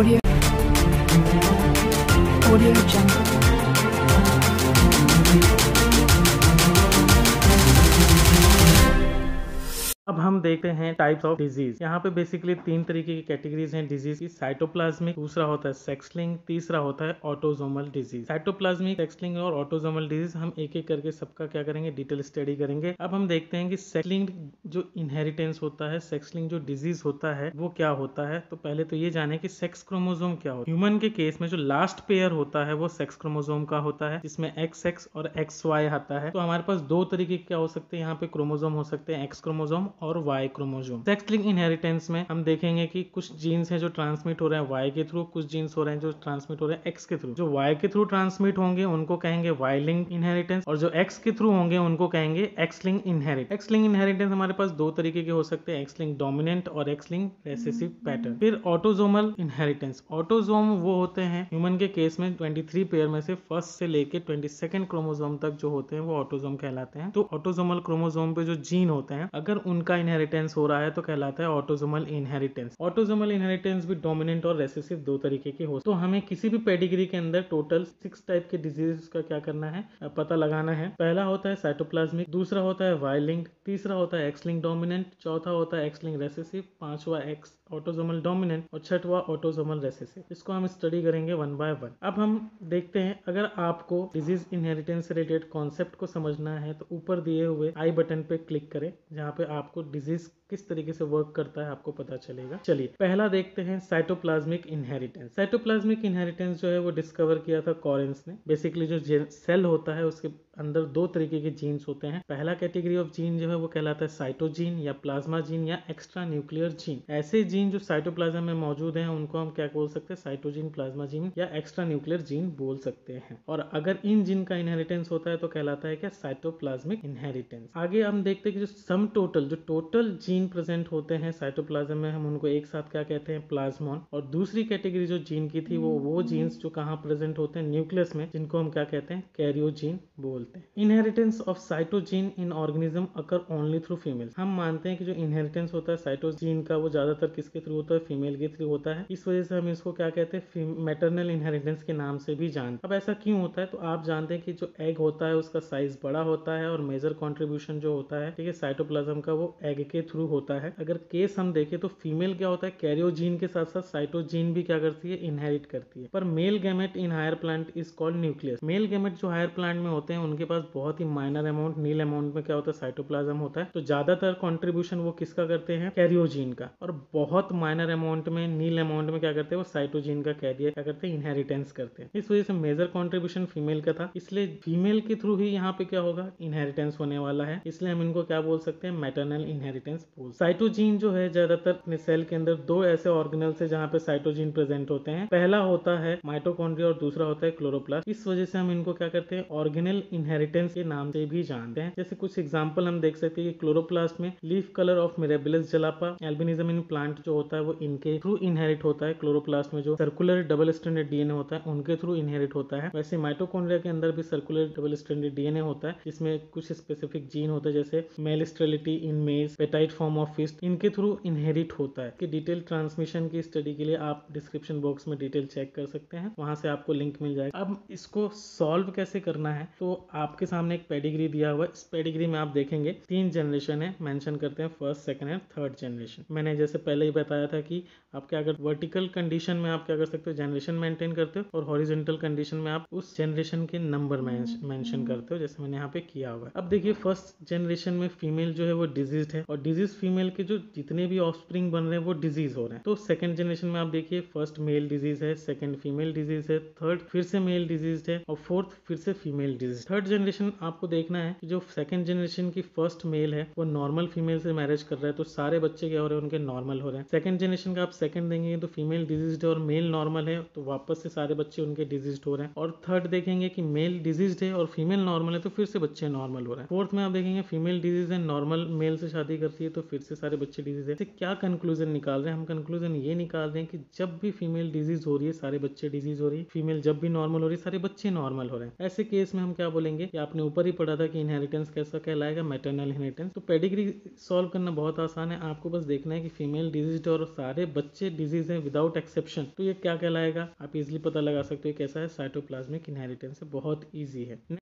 Audio Jungle. अब हम देखते हैं टाइप्स ऑफ डिजीज। यहाँ पे बेसिकली 3 तरीके की कैटेगरीज हैं डिजीज की। साइटोप्लाज्मिक, दूसरा होता है सेक्स लिंक्ड, तीसरा होता है autosomal disease. Cytoplasmic, sex linked और ऑटोसोमल डिजीज हम एक एक करके सबका क्या करेंगे, डिटेल स्टडी करेंगे। अब हम देखते हैं कि सेक्स लिंक्ड जो इनहेरिटेंस होता है, सेक्स लिंक्ड जो डिजीज होता है वो क्या होता है। तो पहले तो ये जाने कि सेक्स क्रोमोसोम क्या होता है। ह्यूमन के केस में जो लास्ट पेयर होता है वो सेक्स क्रोमोसोम का होता है, जिसमें XX और XY आता है। तो हमारे पास 2 तरीके क्या हो सकते हैं यहाँ पे क्रोमोसोम हो सकते हैं, X क्रोमोसोम और Y chromosome. Sex linked inheritance में हम देखेंगे कि कुछ जीन्स हैं जो ट्रांसमिट हो रहे हैं Y के थ्रू, कुछ जीन्स हो रहे हैं जो ट्रांसमिट हो रहे हैं X के थ्रू। जो Y के थ्रू ट्रांसमिट होंगे उनको कहेंगे Y लिंक्ड इनहेरिटेंस और जो X के थ्रू होंगे उनको कहेंगे X linked inheritance. X linked inheritance हमारे पास 2 तरीके के हो सकते हैं, X लिंक्ड डोमिनेंट और X लिंक्ड रेसेसिव पैटर्न। फिर ऑटोसोमल इनहेरिटेंस। ऑटोसोम वो होते हैं ह्यूमन के केस में 23 पेयर में से फर्स्ट से लेके 22nd क्रोमोसोम तक जो होते हैं वो ऑटोसोम कहलाते हैं। तो ऑटोसोमल क्रोमोसोम पे जो जीन होते हैं अगर उनका इनहेरिटेंस हो रहा है तो कहलाता है ऑटोसोमल इनहेरिटेंस। ऑटोसोमल इनहेरिटेंस भी डोमिनेंट और रेसेसिव 2 तरीके के हो। तो हमें किसी भी पेडिग्री के अंदर टोटल 6 टाइप के डिजीज का क्या करना है, पता लगाना है। पहला होता है साइटोप्लाज्मिक, दूसरा होता है Y लिंक्ड, तीसरा होता है X लिंक्ड डोमिनेंट, चौथा होता है X लिंक्ड रेसेसिव, पांचवा X ऑटोसोमल डोमिनेंट और छठवा ऑटोसोमल रेसेसिव। इसको हम स्टडी करेंगे 1 बाय 1। अब हम देखते हैं, अगर आपको डिजीज इनहेरिटेंस से रिलेटेड कॉन्सेप्ट को समझना है तो ऊपर दिए हुए आई बटन पे क्लिक करें, जहाँ पे आपको डिजीज किस तरीके से वर्क करता है आपको पता चलेगा। चलिए पहला देखते हैं साइटोप्लाज्मिक इनहेरिटेंस। साइटोप्लाज्मिक इनहेरिटेंस जो है वो डिस्कवर किया था कॉरेंस ने। बेसिकली जो सेल होता है उसके अंदर 2 तरीके के जीन्स होते हैं। पहला कैटेगरी ऑफ जीन जो है वो कहलाता है साइटोजीन या प्लाज्मा जीन या एक्स्ट्रा न्यूक्लियर जीन। ऐसे जीन जो साइटोप्लाज्म में मौजूद हैं उनको हम क्या बोल सकते हैं, साइटोजीन, प्लाज्मा जीन या एक्स्ट्रा न्यूक्लियर जीन बोल सकते हैं। और अगर इन जीन का इनहेरिटेंस होता है तो कहलाता है क्या, साइटोप्लाज्मिक इनहेरिटेंस। आगे हम देखते हैं कि जो सम टोटल जो टोटल जीन प्रेजेंट होते हैं साइटोप्लाज्म में हम उनको एक साथ क्या कहते हैं, प्लाज्मॉन। और दूसरी कैटेगरी जो जीन की थी वो जीन्स जो कहाँ प्रेजेंट होते हैं, न्यूक्लियस में, जिनको हम क्या कहते हैं, कैरियोजीन बोलते हैं। Inheritance of cytogene in organism occur only through female. हम मानते हैं कि जो इनहेरिटेंस होता है साइटोजीन का वो ज्यादातर किसके थ्रू होता है, फीमेल के थ्रू होता है। इस वजह से हम इसको क्या कहते हैं, मैटरनल इनहेरिटेंस के नाम से भी जानते हैं। अब ऐसा क्यों होता है, तो आप जानते हैं कि जो एग होता है उसका साइज बड़ा होता है और मेजर कॉन्ट्रीब्यूशन जो होता है, ठीक है, साइटोप्लाज्म का वो एग के थ्रू होता है। अगर केस हम देखें तो फीमेल क्या होता है, कैरियोजीन के साथ साथ साइटोजीन भी क्या करती है, इनहेरिट करती है। पर male gamete in higher plant is called nucleus. Male gamete जो हायर प्लांट में होते हैं उनके पास बहुत ही माइनर अमाउंट, नील अमाउंट में क्या होता है, साइटोप्लाज्म होता है। तो ज्यादातर कंट्रीब्यूशन वो किसका करते हैं, कैरियोजीन का। और बहुत माइनर अमाउंट में, नील अमाउंट में क्या करते हैं, वो साइटोजीन का कैरियर क्या करते हैं, इनहेरिटेंस करते हैं। इस वजह से मेजर कंट्रीब्यूशन फीमेल का था, इसलिए फीमेल के थ्रू ही यहाँ पे क्या होगा, इनहेरिटेंस होने वाला है। इसलिए हम इनको क्या बोल सकते हैं, मैटरनल इनहेरिटेंस बोल। साइटोजीन जो है ज्यादातर अपने सेल के अंदर 2 ऐसे ऑर्गेनल्स है जहाँ पे साइटोजीन प्रेजेंट होते हैं। पहला होता है माइटोकॉन्ड्रिया और दूसरा होता है क्लोरोप्लास्ट। इस वजह से हम इनको क्या करते हैं, ऑर्गेनल इनहेरिटेंस के नाम से भी जानते हैं। जैसे कुछ एग्जांपल हम देख सकते हैं कि क्लोरोप्लास्ट में leaf colour of Mirabilis jalapa, albinism in plant जो होता है वो इनके थ्रू इनहेरिट होता है। क्लोरोप्लास्ट में जो सर्कुलर डबल स्ट्रैंडेड डीएनए होता है उनके थ्रू इनहेरिट होता है। वैसे माइटोकॉन्ड्रिया के अंदर भी सर्कुलर डबल स्ट्रैंडेड डीएनए होता है, जिसमें कुछ स्पेसिफिक जीन होते हैं जैसे मेल स्टेरिलिटी इन मेज, पेटाइट फॉर्म ऑफ फिस्ट, इनके थ्रू इनहेरिट होता है। कि डिटेल ट्रांसमिशन की स्टडी के लिए आप डिस्क्रिप्शन बॉक्स में डिटेल चेक कर सकते हैं, वहां से आपको लिंक मिल जाएगा। अब इसको सॉल्व कैसे करना है, तो आपके सामने एक पेडिग्री दिया हुआ है। इस पेडिग्री में आप देखेंगे 3 जनरेशन है, मेंशन करते हैं first, second and third generation. मैंने जैसे पहले ही बताया था कि आप क्या कर, वर्टिकल कंडीशन में आप क्या कर सकते हो, जनरेशन मेंटेन करते हो, और हॉरिजॉन्टल कंडीशन में आप उस जनरेशन के नंबर मेंशन करते हो, जैसे मैंने यहाँ पे किया हुआ है। अब देखिए फर्स्ट जनरेशन में फीमेल जो है वो डिजीज है, और डिजीज फीमेल के जो जितने भी ऑफस्प्रिंग बन रहे हैं वो डिजीज हो रहे हैं। तो सेकंड जनरेशन में आप देखिए फर्स्ट मेल डिजीज है, सेकंड फीमेल डिजीज है, थर्ड फिर से मेल डिजीज है, और फोर्थ फिर से फीमेल डिजीज। थर्ड जनरेशन आपको देखना है कि जो सेकंड जनरेशन की फर्स्ट मेल है वो नॉर्मल फीमेल से मैरिज कर रहा है, तो सारे बच्चे क्या हो रहे हैं, उनके नॉर्मल हो रहे हैं। सेकंड जनरेशन का आप सेकंड देंगे तो फीमेल डिजीज है और मेल नॉर्मल है, तो वापस से सारे बच्चे उनके डिजीज हो रहे हैं। और थर्ड देखेंगे कि मेल डिजीज है और फीमेल नॉर्मल है, तो फिर से बच्चे नॉर्मल हो रहे हैं। फोर्थ में आप देखेंगे फीमेल डिजीज है, नॉर्मल मेल से शादी करती है, तो फिर से सारे बच्चे डिजीज है। क्या कंक्लूजन निकाल रहे हैं हम, कंक्लूजन ये निकाल रहे हैं कि जब भी फीमेल डिजीज हो रही है सारे बच्चे डिजीज हो रही है, फीमेल जब भी नॉर्मल हो रही है सारे बच्चे नॉर्मल हो रहे हैं। ऐसे केस में हम क्या बोलेंगे, लेंगे कि आपने ऊपर ही पढ़ा था कि इनहेरिटेंस कैसा कहलाएगा, मैटरनल इनहेरिटेंस। तो पेडिग्री सॉल्व करना बहुत आसान है, आपको बस देखना है कि फीमेल डिजीज और सारे बच्चे डिजीज हैं विदाउट एक्सेप्शन, तो ये क्या कहलाएगा आप इजिली पता लगा सकते हो कैसा है, साइटोप्लाज्मिक इनहेरिटेंस है, बहुत ईजी है।